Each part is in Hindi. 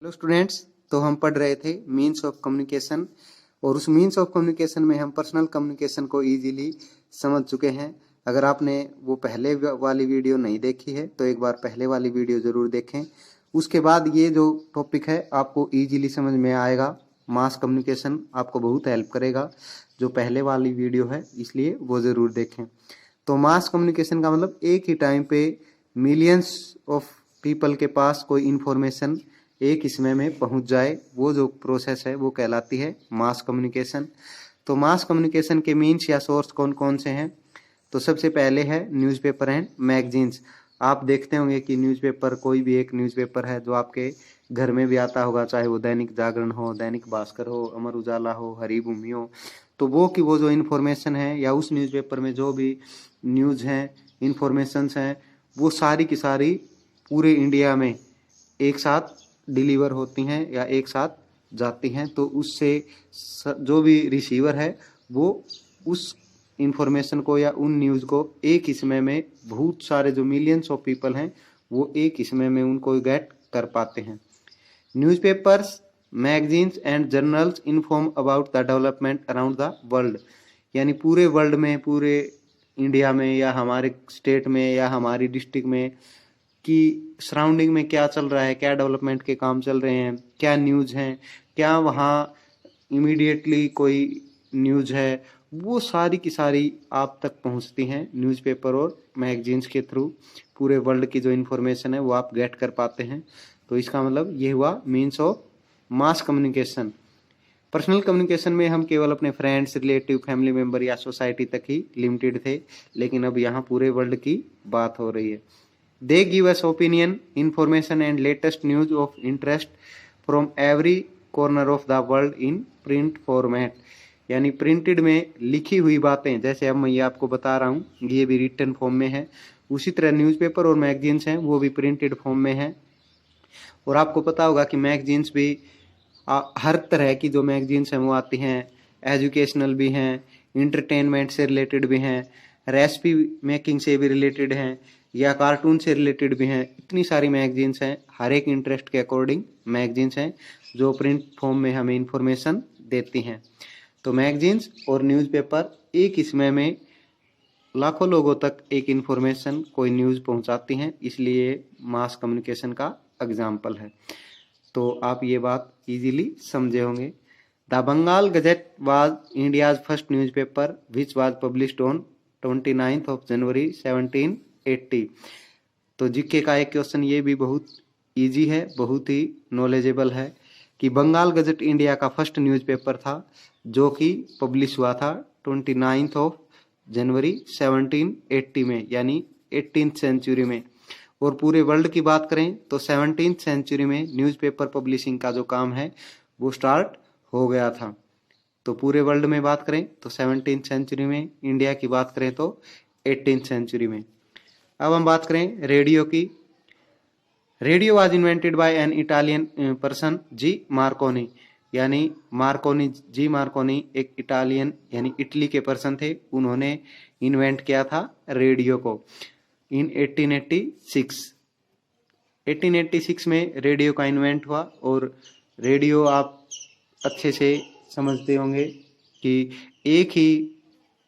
Hello students. तो हम पढ़ रहे थे मीन्स ऑफ कम्युनिकेशन और उस मीन्स ऑफ कम्युनिकेशन में हम पर्सनल कम्युनिकेशन को इजीली समझ चुके हैं। अगर आपने वो पहले वाली वीडियो नहीं देखी है तो एक बार पहले वाली वीडियो ज़रूर देखें। उसके बाद ये जो टॉपिक है आपको इजीली समझ में आएगा। मास कम्युनिकेशन आपको बहुत हेल्प करेगा जो पहले वाली वीडियो है, इसलिए वो ज़रूर देखें। तो मास कम्युनिकेशन का मतलब एक ही टाइम पे मिलियंस ऑफ पीपल के पास कोई इन्फॉर्मेशन एक ही समय में पहुंच जाए, वो जो प्रोसेस है वो कहलाती है मास कम्युनिकेशन। तो मास कम्युनिकेशन के मीन्स या सोर्स कौन कौन से हैं? तो सबसे पहले है न्यूज़पेपर एंड मैगजीन्स। आप देखते होंगे कि न्यूज़पेपर, कोई भी एक न्यूज़पेपर है जो आपके घर में भी आता होगा, चाहे वो दैनिक जागरण हो, दैनिक भास्कर हो, अमर उजाला हो, हरिभूमि हो। तो वो जो इन्फॉर्मेशन है या उस न्यूज़पेपर में जो भी न्यूज़ हैं, इंफॉर्मेशंस हैं, वो सारी की सारी पूरे इंडिया में एक साथ डिलीवर होती हैं या एक साथ जाती हैं। तो उससे जो भी रिसीवर है वो उस इंफॉर्मेशन को या उन न्यूज़ को एक ही समय में, बहुत सारे जो मिलियंस ऑफ पीपल हैं वो एक ही समय में उनको गेट कर पाते हैं। Newspapers, magazines and journals inform about the development around the world. यानी पूरे वर्ल्ड में, पूरे इंडिया में या हमारे स्टेट में या हमारी डिस्ट्रिक्ट में कि सराउंडिंग में क्या चल रहा है, क्या डेवलपमेंट के काम चल रहे हैं, क्या न्यूज़ हैं, क्या वहाँ इमीडिएटली कोई न्यूज़ है, वो सारी की सारी आप तक पहुँचती हैं न्यूज़पेपर और मैगजीन्स के थ्रू। पूरे वर्ल्ड की जो इन्फॉर्मेशन है वो आप गेट कर पाते हैं। तो इसका मतलब ये हुआ means of mass communication. Personal communication में हम केवल अपने फ्रेंड्स, रिलेटिव, फैमिली मेम्बर या सोसाइटी तक ही लिमिटेड थे, लेकिन अब यहाँ पूरे वर्ल्ड की बात हो रही है। They give us opinion, information and latest news of interest from every corner of the world in print format। यानी प्रिंटेड में लिखी हुई बातें, जैसे अब मैं ये आपको बता रहा हूँ, ये भी रिटन फॉर्म में है। उसी तरह न्यूज़पेपर और मैगजीन्स हैं वो भी प्रिंटेड फॉर्म में है। और आपको पता होगा कि मैगजीन्स भी हर तरह की जो मैगजीन्स हैं वो आती हैं। एजुकेशनल भी हैं, इंटरटेनमेंट से रिलेटेड भी हैं, रेसिपी मेकिंग से भी रिलेटेड हैं या कार्टून से रिलेटेड भी हैं। इतनी सारी मैगजीन्स हैं, हर एक इंटरेस्ट के अकॉर्डिंग मैगजीन्स हैं जो प्रिंट फॉर्म में हमें इंफॉर्मेशन देती हैं। तो मैगजीन्स और न्यूज़पेपर एक ही समय में लाखों लोगों तक एक इंफॉर्मेशन, कोई न्यूज़ पहुंचाती हैं, इसलिए मास कम्युनिकेशन का एग्जाम्पल है। तो आप ये बात इजीली समझे होंगे। The Bengal gazette was India's first newspaper which was published on 29 January 1780। तो जीके का एक क्वेश्चन ये भी बहुत इजी है, बहुत ही नॉलेजेबल है कि बंगाल गजेट इंडिया का फर्स्ट न्यूज़पेपर था जो कि पब्लिश हुआ था 29 जनवरी 1780 में, यानी 18th सेंचुरी में। और पूरे वर्ल्ड की बात करें तो 17th सेंचुरी में न्यूज़पेपर पब्लिशिंग का जो काम है वो स्टार्ट हो गया था। तो पूरे वर्ल्ड में बात करें तो 17th सेंचुरी में, इंडिया की बात करें तो 18th सेंचुरी में। अब हम बात करें रेडियो की। Radio was invented by an Italian person ji Markovnikov. यानी जी मार्कोनी एक इटालियन यानी इटली के पर्सन थे, उन्होंने इन्वेंट किया था रेडियो को इन 1886 में रेडियो का इन्वेंट हुआ। और रेडियो आप अच्छे से समझते होंगे कि एक ही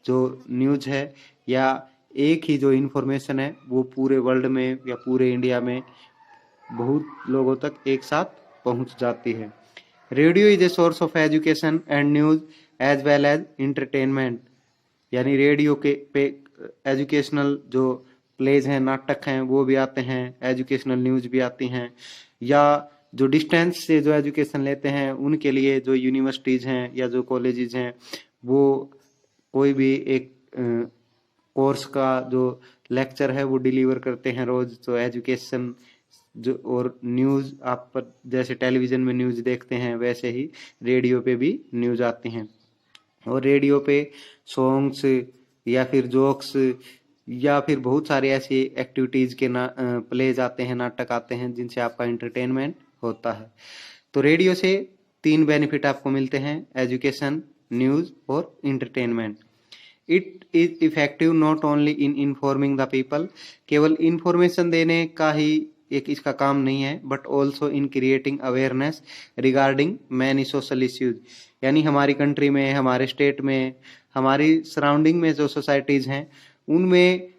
जो न्यूज़ है या एक ही जो इन्फॉर्मेशन है वो पूरे वर्ल्ड में या पूरे इंडिया में बहुत लोगों तक एक साथ पहुंच जाती है। Radio is a source of education and news as well as entertainment. यानी रेडियो के पे एजुकेशनल जो प्लेज हैं, नाटक हैं, वो भी आते हैं, एजुकेशनल न्यूज़ भी आती हैं, या जो डिस्टेंस से जो एजुकेशन लेते हैं उनके लिए जो यूनिवर्सिटीज़ हैं या जो कॉलेजेस हैं वो कोई भी एक कोर्स का जो लेक्चर है वो डिलीवर करते हैं रोज। तो एजुकेशन जो और न्यूज़ आप पर जैसे टेलीविज़न में न्यूज़ देखते हैं वैसे ही रेडियो पे भी न्यूज़ आती हैं। और रेडियो पे सॉन्ग्स या फिर जोक्स या फिर बहुत सारे ऐसी एक्टिविटीज़ के प्लेज आते हैं, नाटक आते हैं जिनसे आपका इंटरटेनमेंट होता है। तो रेडियो से 3 बेनिफिट आपको मिलते हैं, एजुकेशन, न्यूज़ और entertainment. It is effective not only in informing the people. केवल इन्फॉर्मेशन देने का ही एक इसका काम नहीं है, but also in creating awareness regarding many social issues. यानी हमारी कंट्री में, हमारे स्टेट में, हमारी सराउंडिंग में जो सोसाइटीज हैं उनमें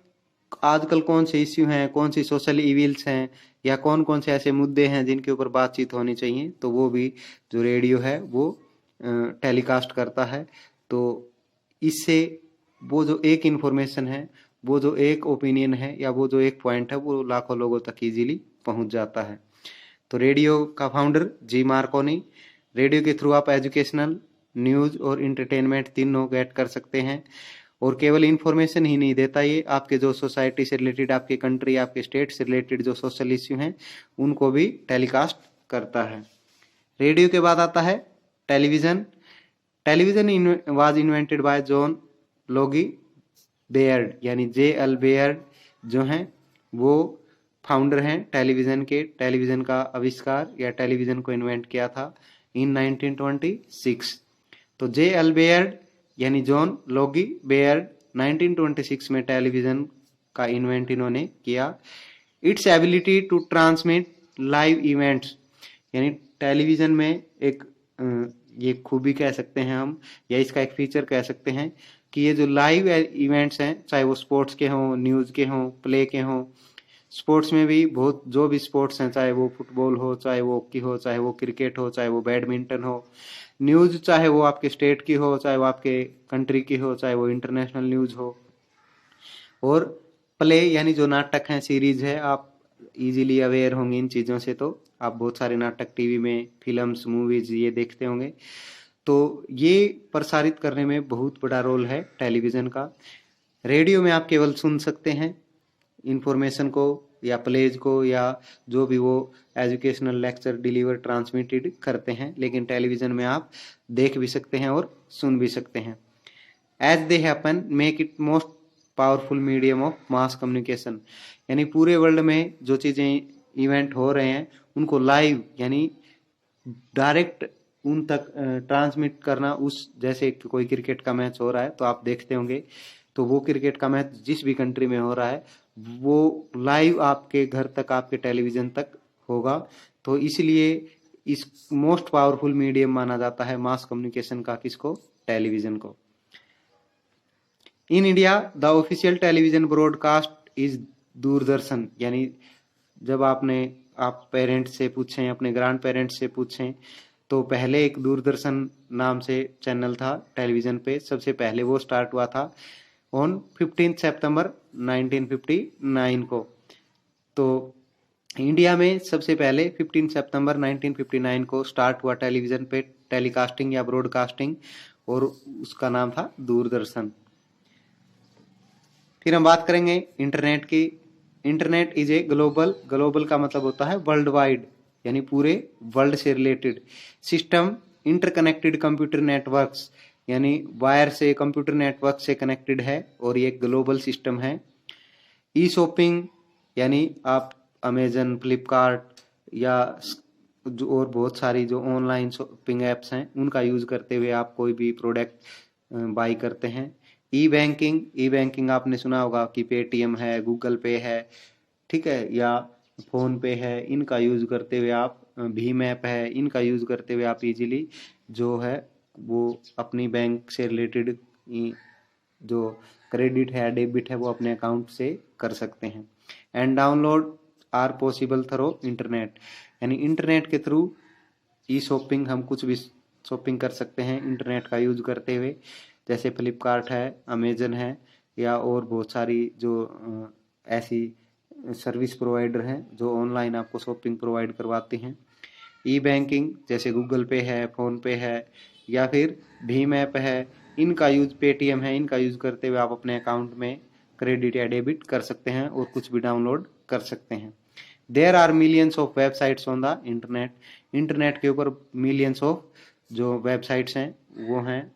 आजकल कौन से इश्यू हैं, कौन सी सोशल इविल्स हैं, या कौन कौन से ऐसे मुद्दे हैं जिनके ऊपर बातचीत होनी चाहिए, तो वो भी जो रेडियो है वो टेलीकास्ट करता है। तो इससे वो जो एक इन्फॉर्मेशन है, वो जो एक ओपिनियन है, या वो जो एक पॉइंट है, वो लाखों लोगों तक इजीली पहुंच जाता है। तो रेडियो का फाउंडर जी मार्कोनी। रेडियो के थ्रू आप एजुकेशनल, न्यूज और इंटरटेनमेंट तीनों गेट कर सकते हैं। और केवल इन्फॉर्मेशन ही नहीं देता ये, आपके जो सोसाइटी से रिलेटेड, आपके कंट्री, आपके स्टेट से रिलेटेड जो सोशल इश्यू हैं उनको भी टेलीकास्ट करता है। रेडियो के बाद आता है television. Television was invented by John Logie Baird, यानी JL बेयर्ड जो हैं वो फाउंडर हैं टेलीविजन के। टेलीविजन का आविष्कार या टेलीविजन को इन्वेंट किया था इन 1926। तो JL बेयर्ड यानी जॉन लोगी बेयर्ड 1926 में टेलीविजन का इन्वेंट इन्होंने किया। Its ability to transmit live events, यानी टेलीविजन में एक ये खूबी कह सकते हैं हम, या इसका एक फीचर कह सकते हैं कि ये जो लाइव इवेंट्स हैं, चाहे वो स्पोर्ट्स के हों, न्यूज के हों, प्ले के हों, स्पोर्ट्स में भी बहुत, जो भी स्पोर्ट्स हैं, चाहे वो फुटबॉल हो, चाहे वो हॉकी हो, चाहे वो क्रिकेट हो, चाहे वो बैडमिंटन हो, न्यूज चाहे वो आपके स्टेट की हो, चाहे वो आपके कंट्री की हो, चाहे वो इंटरनेशनल न्यूज हो, और प्ले यानी जो नाटक हैं, सीरीज है, आप इजीली अवेयर होंगे इन चीज़ों से। तो आप बहुत सारे नाटक टीवी में, फिल्म्स, मूवीज ये देखते होंगे। तो ये प्रसारित करने में बहुत बड़ा रोल है टेलीविज़न का। रेडियो में आप केवल सुन सकते हैं इंफॉर्मेशन को, या प्लेज को, या जो भी वो एजुकेशनल लेक्चर डिलीवर ट्रांसमिटेड करते हैं, लेकिन टेलीविज़न में आप देख भी सकते हैं और सुन भी सकते हैं। As they happen make it most powerful medium of mass communication, यानी पूरे वर्ल्ड में जो चीज़ें इवेंट हो रहे हैं उनको लाइव यानी डायरेक्ट उन तक ट्रांसमिट करना। उस जैसे कोई क्रिकेट का मैच हो रहा है तो आप देखते होंगे, तो वो क्रिकेट का मैच जिस भी कंट्री में हो रहा है वो लाइव आपके घर तक, आपके टेलीविजन तक होगा। तो इसलिए इस मोस्ट पावरफुल मीडियम माना जाता है मास कम्युनिकेशन का किसको? टेलीविजन को। In India the official television broadcast is Doordarshan, यानी जब आप पेरेंट्स से पूछें, अपने ग्रैंड पेरेंट्स से पूछें, तो पहले एक दूरदर्शन नाम से चैनल था टेलीविजन पे, सबसे पहले वो स्टार्ट हुआ था ऑन 15 सितंबर 1959 को। तो इंडिया में सबसे पहले 15 सितंबर 1959 को स्टार्ट हुआ टेलीविजन पे टेलीकास्टिंग या ब्रॉडकास्टिंग, और उसका नाम था दूरदर्शन। फिर हम बात करेंगे इंटरनेट की। इंटरनेट इज ए ग्लोबल का मतलब होता है वर्ल्ड वाइड, यानी पूरे वर्ल्ड से related system. Interconnected computer networks, यानी वायर से, कंप्यूटर नेटवर्क से कनेक्टेड है, और ये ग्लोबल सिस्टम है। ई शॉपिंग, यानी आप अमेजन, फ्लिपकार्ट या और बहुत सारी जो ऑनलाइन शॉपिंग एप्स हैं उनका यूज करते हुए आप कोई भी प्रोडक्ट बाई करते हैं। ई बैंकिंग आपने सुना होगा कि पेटीएम है, गूगल पे है, ठीक है, या फोन पे है, इनका यूज करते हुए आप, भीम ऐप है, इनका यूज करते हुए आप इजीली जो है वो अपनी बैंक से रिलेटेड जो क्रेडिट है, डेबिट है, वो अपने अकाउंट से कर सकते हैं। And download are possible through internet, यानी इंटरनेट के थ्रू ई शॉपिंग, हम कुछ भी शॉपिंग कर सकते हैं इंटरनेट का यूज करते हुए, जैसे फ्लिपकार्ट है, अमेजन है, या और बहुत सारी जो ऐसी सर्विस प्रोवाइडर हैं जो ऑनलाइन आपको शॉपिंग प्रोवाइड करवाते हैं। ई बैंकिंग जैसे गूगल पे है, फोन पे है, या फिर भीम ऐप है, इनका यूज, पेटीएम है, इनका यूज करते हुए आप अपने अकाउंट में क्रेडिट या डेबिट कर सकते हैं और कुछ भी डाउनलोड कर सकते हैं। There are millions of websites on the internet, internet के ऊपर मिलियंस ऑफ जो वेबसाइट्स हैं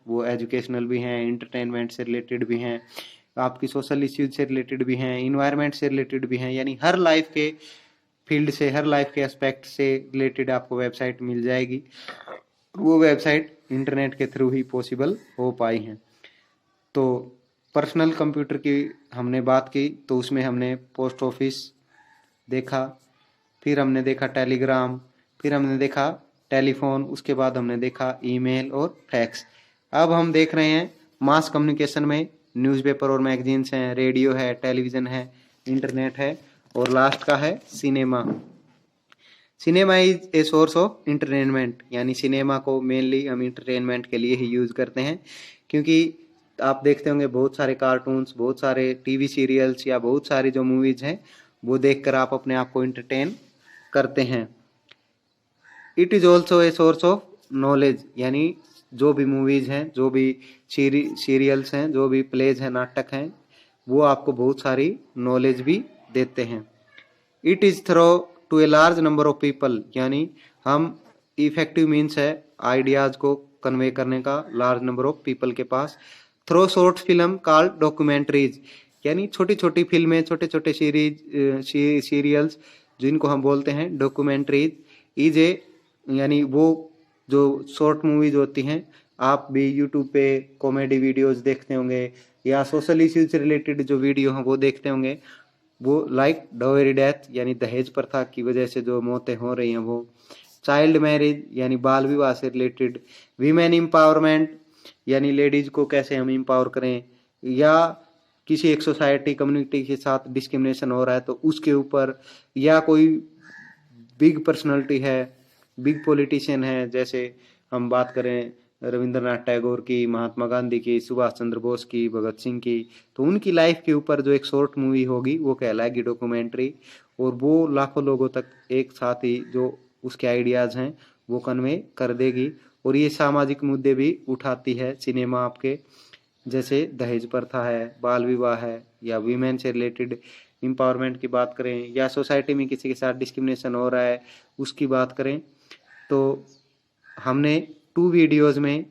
वो एजुकेशनल भी हैं, इंटरटेनमेंट से रिलेटेड भी हैं, आपकी सोशल इश्यूज से रिलेटेड भी हैं, इन्वायरमेंट से रिलेटेड भी हैं, यानी हर लाइफ के फील्ड से, हर लाइफ के एस्पेक्ट से रिलेटेड आपको वेबसाइट मिल जाएगी। वो वेबसाइट इंटरनेट के थ्रू ही पॉसिबल हो पाई हैं। तो पर्सनल कंप्यूटर की हमने बात की, तो उसमें हमने पोस्ट ऑफिस देखा, फिर हमने देखा टेलीग्राम, फिर हमने देखा टेलीफोन, उसके बाद हमने देखा ईमेल और फैक्स। अब हम देख रहे हैं मास कम्युनिकेशन में न्यूज़पेपर और मैगजीन्स हैं, रेडियो है, टेलीविज़न है, इंटरनेट है, और लास्ट का है cinema. Cinema is a source of entertainment, यानी सिनेमा को मेनली हम इंटरटेनमेंट के लिए ही यूज़ करते हैं, क्योंकि आप देखते होंगे बहुत सारे कार्टून्स, बहुत सारे टीवी सीरियल्स या बहुत सारी जो मूवीज़ हैं वो देखकर आप अपने आप को इंटरटेन करते हैं। It is also a source of knowledge, यानी जो भी मूवीज़ हैं, जो भी सीरियल्स हैं, जो भी प्लेज हैं, नाटक हैं, वो आपको बहुत सारी नॉलेज भी देते हैं। It is through to a large number of people, यानी हम इफेक्टिव मीन्स है आइडियाज़ को कन्वे करने का लार्ज नंबर ऑफ पीपल के पास। Through short film called documentaries, यानी छोटी छोटी फिल्में, छोटे छोटे सीरियल्स जिनको हम बोलते हैं डॉक्यूमेंट्रीज। इज ए, यानी वो जो शॉर्ट मूवीज होती हैं, आप भी यूट्यूब पे कॉमेडी वीडियोस देखते होंगे या सोशल इश्यूज से रिलेटेड जो वीडियो हैं वो देखते होंगे। वो लाइक डाउरी डेथ, यानी दहेज प्रथा की वजह से जो मौतें हो रही हैं वो। चाइल्ड मैरिज, यानी बाल विवाह से रिलेटेड। वीमेन एम्पावरमेंट, यानी लेडीज को कैसे हम एम्पावर करें, या किसी एक सोसाइटी कम्युनिटी के साथ डिस्क्रिमिनेशन हो रहा है तो उसके ऊपर, या कोई बिग पर्सनालिटी है, बिग पॉलिटिशियन है, जैसे हम बात करें रविंद्रनाथ टैगोर की, महात्मा गांधी की, सुभाष चंद्र बोस की, भगत सिंह की, तो उनकी लाइफ के ऊपर जो एक शॉर्ट मूवी होगी वो कहलाएगी डॉक्यूमेंट्री, और वो लाखों लोगों तक एक साथ ही जो उसके आइडियाज़ हैं वो कन्वे कर देगी। और ये सामाजिक मुद्दे भी उठाती है सिनेमा आपके, जैसे दहेज प्रथा है, बाल विवाह है, या वीमेन से रिलेटेड एम्पावरमेंट की बात करें, या सोसाइटी में किसी के साथ डिस्क्रिमिनेशन हो रहा है उसकी बात करें। तो हमने 2 वीडियोज़ में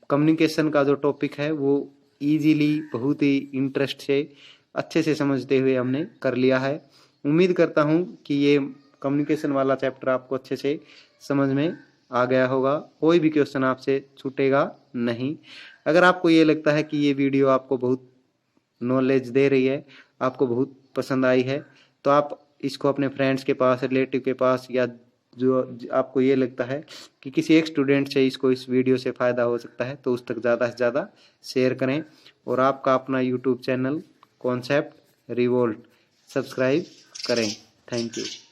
कम्युनिकेशन का जो टॉपिक है वो इजीली, बहुत ही इंटरेस्ट से, अच्छे से समझते हुए हमने कर लिया है। उम्मीद करता हूँ कि ये कम्युनिकेशन वाला चैप्टर आपको अच्छे से समझ में आ गया होगा, कोई भी क्वेश्चन आपसे छूटेगा नहीं। अगर आपको ये लगता है कि ये वीडियो आपको बहुत नॉलेज दे रही है, आपको बहुत पसंद आई है, तो आप इसको अपने फ्रेंड्स के पास, रिलेटिव के पास, या जो आपको ये लगता है कि किसी एक स्टूडेंट से इस वीडियो से फ़ायदा हो सकता है, तो उस तक ज़्यादा से ज़्यादा शेयर करें। और आपका अपना YouTube channel concept revolt subscribe करें। Thank you.